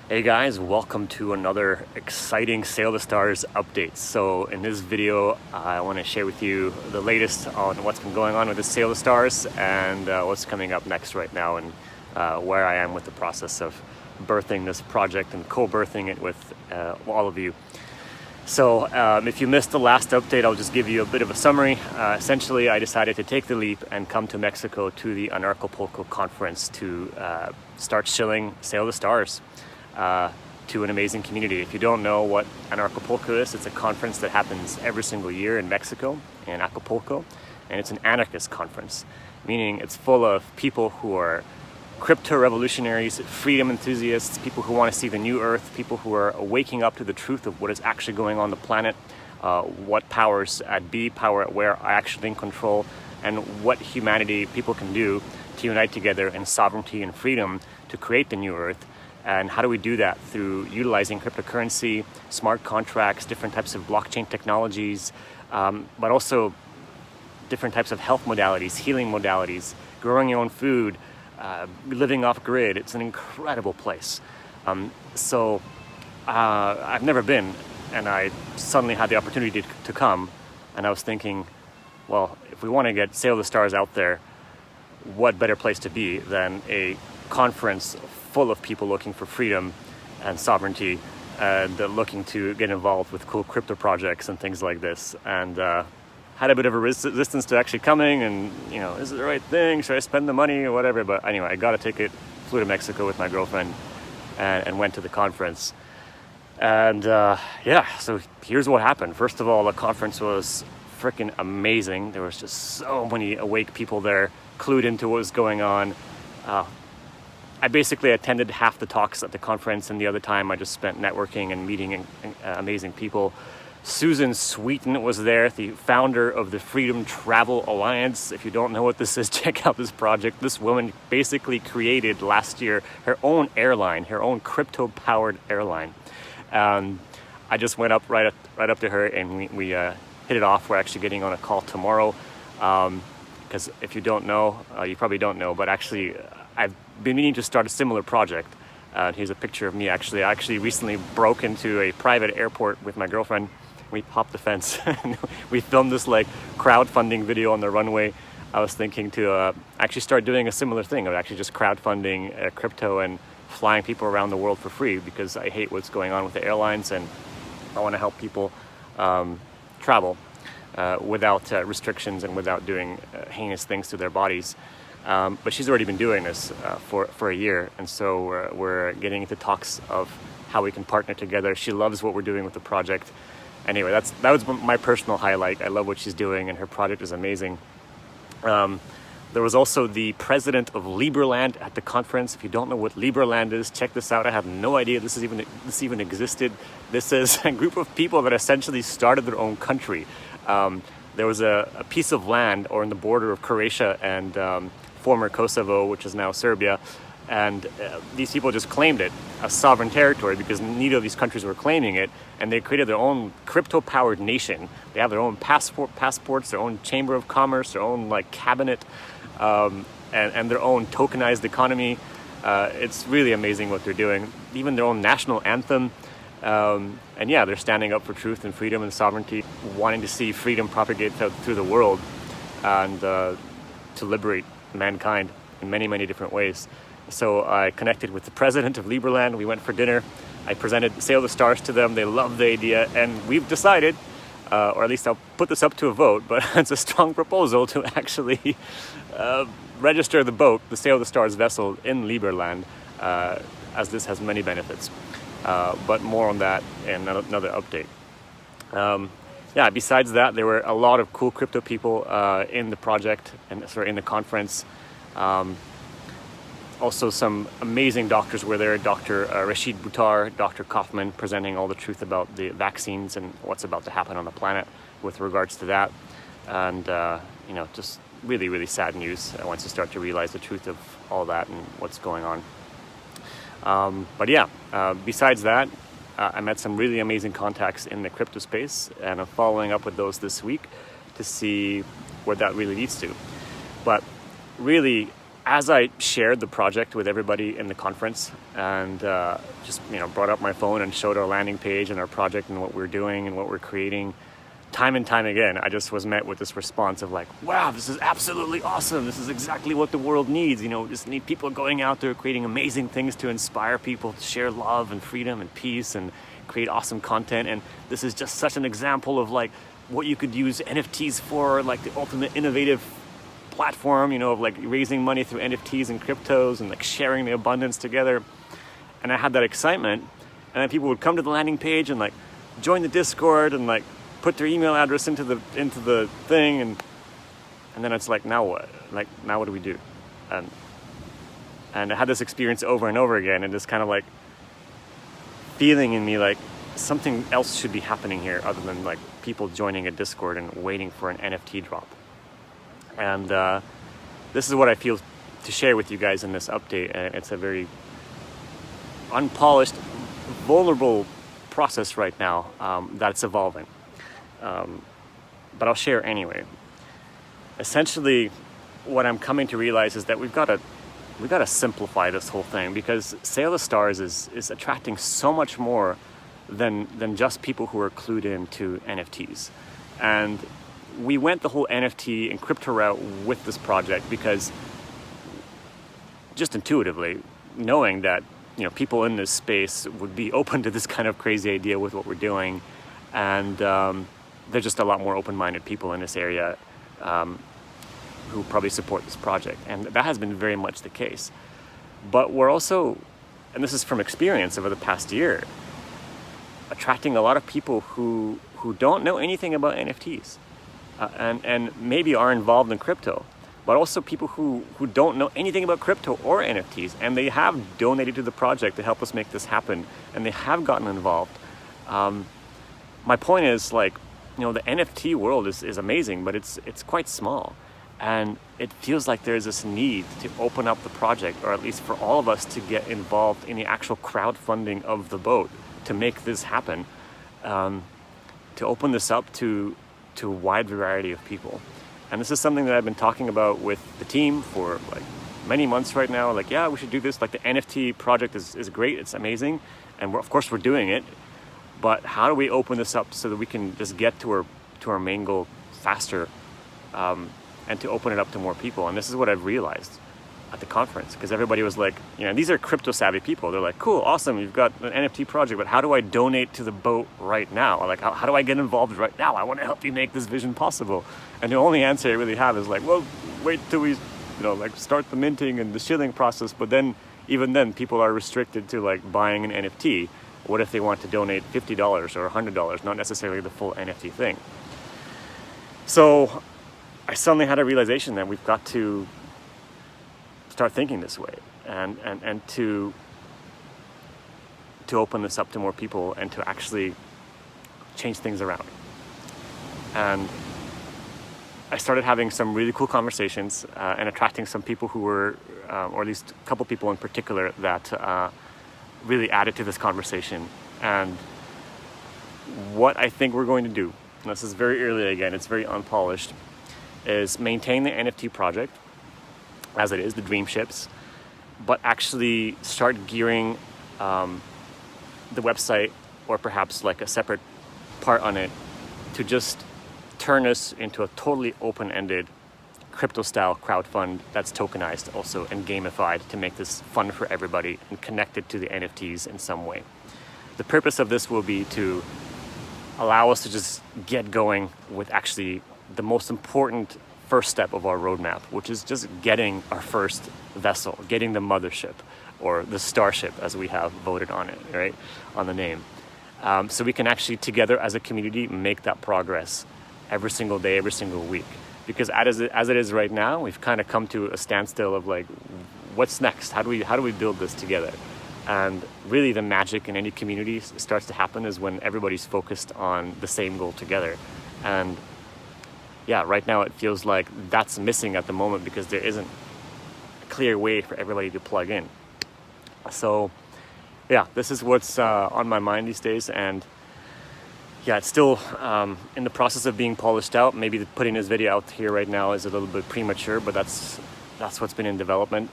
Hey guys, welcome to another exciting Sail the Stars update. So in this video, I want to share with you the latest on what's been going on with the Sail the Stars and what's coming up next right now, and where I am with the process of birthing this project and co-birthing it with all of you. So if you missed the last update, I'll just give you a bit of a summary. Essentially, I decided to take the leap and come to Mexico to the Anarchapulco conference to start shilling Sail the Stars to an amazing community. If you don't know what Anarchapulco is, it's a conference that happens every single year in Mexico, in Acapulco, and it's an anarchist conference, meaning it's full of people who are crypto revolutionaries, freedom enthusiasts, people who want to see the new earth, people who are waking up to the truth of what is actually going on the planet, what powers at B, power at where are actually in control, and what humanity people can do to unite together in sovereignty and freedom to create the new earth. And how do we do that? Through utilizing cryptocurrency, smart contracts, different types of blockchain technologies, but also different types of health modalities, healing modalities, growing your own food, living off grid. It's an incredible place. So I've never been, and I suddenly had the opportunity to come, and I was thinking, well, if we want to get Sail the Stars out there, what better place to be than a conference full of people looking for freedom and sovereignty and looking to get involved with cool crypto projects and things like this. And had a bit of a resistance to actually coming, and is it the right thing? Should I spend the money or whatever? But anyway, I got a ticket, flew to Mexico with my girlfriend, and went to the conference. And so here's what happened. First of all, the conference was freaking amazing. There was just so many awake people there, clued into what was going on. I basically attended half the talks at the conference, and the other time I just spent networking and meeting amazing people. Susan Sweeten was there, the founder of the Freedom Travel Alliance. If you don't know what this is, check out this project. This woman basically created last year her own airline, her own crypto-powered airline. I just went up right up to her, and we hit it off. We're actually getting on a call tomorrow. Because if you don't know, you probably don't know, but actually I've been meaning to start a similar project. Here's a picture of me actually. I actually recently broke into a private airport with my girlfriend. We popped the fence. We filmed this crowdfunding video on the runway. I was thinking to actually start doing a similar thing of actually just crowdfunding crypto and flying people around the world for free, because I hate what's going on with the airlines, and I want to help people travel without restrictions and without doing heinous things to their bodies. But she's already been doing this for a year, and so we're getting into talks of how we can partner together. She loves what we're doing with the project. Anyway, that was my personal highlight. I love what she's doing, and her project is amazing. There was also the president of Liberland at the conference. If you don't know what Liberland is, check this out. I have no idea this even existed. This is a group of people that essentially started their own country. There was a piece of land on the border of Croatia and former Kosovo, which is now Serbia, and these people just claimed it as sovereign territory because neither of these countries were claiming it, and they created their own crypto-powered nation. They have their own passports, their own chamber of commerce, their own cabinet, and their own tokenized economy. It's really amazing what they're doing. Even their own national anthem. And yeah, they're standing up for truth and freedom and sovereignty, wanting to see freedom propagate through the world and to liberate mankind in many, many different ways. So I connected with the president of Liberland. We went for dinner. I presented Sail the Stars to them. They loved the idea, and we've decided, or at least I'll put this up to a vote, but it's a strong proposal to actually register the boat, the Sail the Stars vessel, in Liberland, as this has many benefits. But more on that in another update. Besides that, there were a lot of cool crypto people in the project and in the conference. Also, some amazing doctors were there. Dr. Rashid Buttar, Dr. Kaufman, presenting all the truth about the vaccines and what's about to happen on the planet with regards to that. And, just really, really sad news once you start to realize the truth of all that and what's going on. Besides that, I met some really amazing contacts in the crypto space, and I'm following up with those this week to see what that really leads to. But really, as I shared the project with everybody in the conference and just brought up my phone and showed our landing page and our project and what we're doing and what we're creating, time and time again, I just was met with this response of like, wow, this is absolutely awesome. This is exactly what the world needs. We just need people going out there creating amazing things to inspire people to share love and freedom and peace and create awesome content. And this is just such an example of like what you could use NFTs for, like the ultimate innovative platform, of like raising money through NFTs and cryptos and like sharing the abundance together. And I had that excitement, and then people would come to the landing page and like join the Discord and like put their email address into the thing, and then it's like, now what? Like, now what do we do? And I had this experience over and over again, and this kind of like feeling in me like something else should be happening here other than like people joining a Discord and waiting for an NFT drop. And this is what I feel to share with you guys in this update. And it's a very unpolished, vulnerable process right now that's evolving. But I'll share anyway. Essentially, what I'm coming to realize is that we've got to simplify this whole thing, because Sale of Stars is attracting so much more than just people who are clued into NFTs. And we went the whole NFT and crypto route with this project because just intuitively knowing that people in this space would be open to this kind of crazy idea with what we're doing, and there's just a lot more open-minded people in this area who probably support this project, and that has been very much the case. But we're also, and this is from experience over the past year, attracting a lot of people who don't know anything about NFTs and maybe are involved in crypto, but also people who don't know anything about crypto or NFTs, and they have donated to the project to help us make this happen, and they have gotten involved. My point is, like, the NFT world is amazing, but it's quite small, and it feels like there's this need to open up the project, or at least for all of us to get involved in the actual crowdfunding of the boat to make this happen, to open this up to a wide variety of people. And this is something that I've been talking about with the team for like many months right now. Like, yeah, we should do this. Like, the NFT project is great. It's amazing. And of course we're doing it. But how do we open this up so that we can just get to our main goal faster, and to open it up to more people? And this is what I've realized at the conference, because everybody was like, these are crypto savvy people. They're like, cool, awesome, you've got an NFT project, but how do I donate to the boat right now? Like, how do I get involved right now? I want to help you make this vision possible. And the only answer I really have is like, well, wait till we start the minting and the shilling process. But then, even then, people are restricted to like buying an NFT. What if they want to donate $50 or $100, not necessarily the full NFT thing? So I suddenly had a realization that we've got to start thinking this way, and to open this up to more people and to actually change things around. And I started having some really cool conversations and attracting some people who were, or at least a couple people in particular, that really added to this conversation. And what I think we're going to do, and this is very early again, it's very unpolished, is maintain the NFT project as it is, the dream ships, but actually start gearing the website, or perhaps like a separate part on it, to just turn us into a totally open-ended crypto-style crowdfund that's tokenized also and gamified, to make this fun for everybody and connected to the NFTs in some way. The purpose of this will be to allow us to just get going with actually the most important first step of our roadmap, which is just getting our first vessel, getting the mothership, or the starship as we have voted on it, right, on the name. So we can actually together as a community make that progress every single day, every single week. Because as it is right now, we've kind of come to a standstill of like, what's next? How do we build this together? And really the magic in any community starts to happen is when everybody's focused on the same goal together. And yeah, right now it feels like that's missing at the moment, because there isn't a clear way for everybody to plug in. So yeah, this is what's on my mind these days. And yeah, it's still in the process of being polished out. Maybe putting this video out here right now is a little bit premature, but that's that's what's been in development.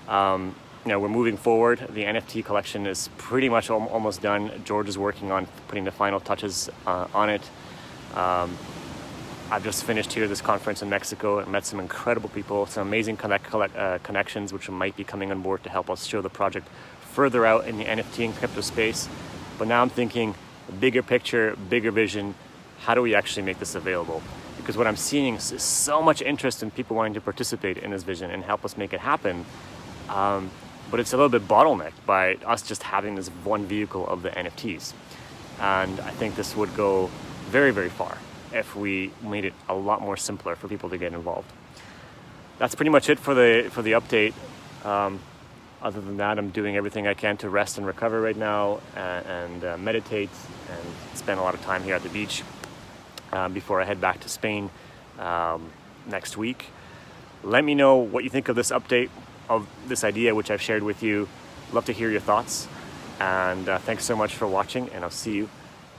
We're moving forward. The NFT collection is pretty much almost done. George is working on putting the final touches on it. I've just finished here this conference in Mexico and met some incredible people, some amazing connections which might be coming on board to help us show the project further out in the NFT and crypto space. But now I'm thinking bigger picture, bigger vision. How do we actually make this available? Because what I'm seeing is so much interest in people wanting to participate in this vision and help us make it happen. But it's a little bit bottlenecked by us just having this one vehicle of the NFTs. And I think this would go very, very far if we made it a lot more simpler for people to get involved. That's pretty much it for the update. Other than that, I'm doing everything I can to rest and recover right now and meditate and spend a lot of time here at the beach before I head back to Spain next week. Let me know what you think of this update, of this idea which I've shared with you. Love to hear your thoughts. And thanks so much for watching, and I'll see you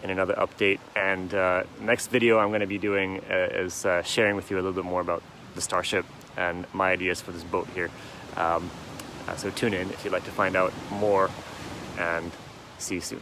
in another update. And next video I'm going to be doing is sharing with you a little bit more about the Starship and my ideas for this boat here. So tune in if you'd like to find out more, and see you soon.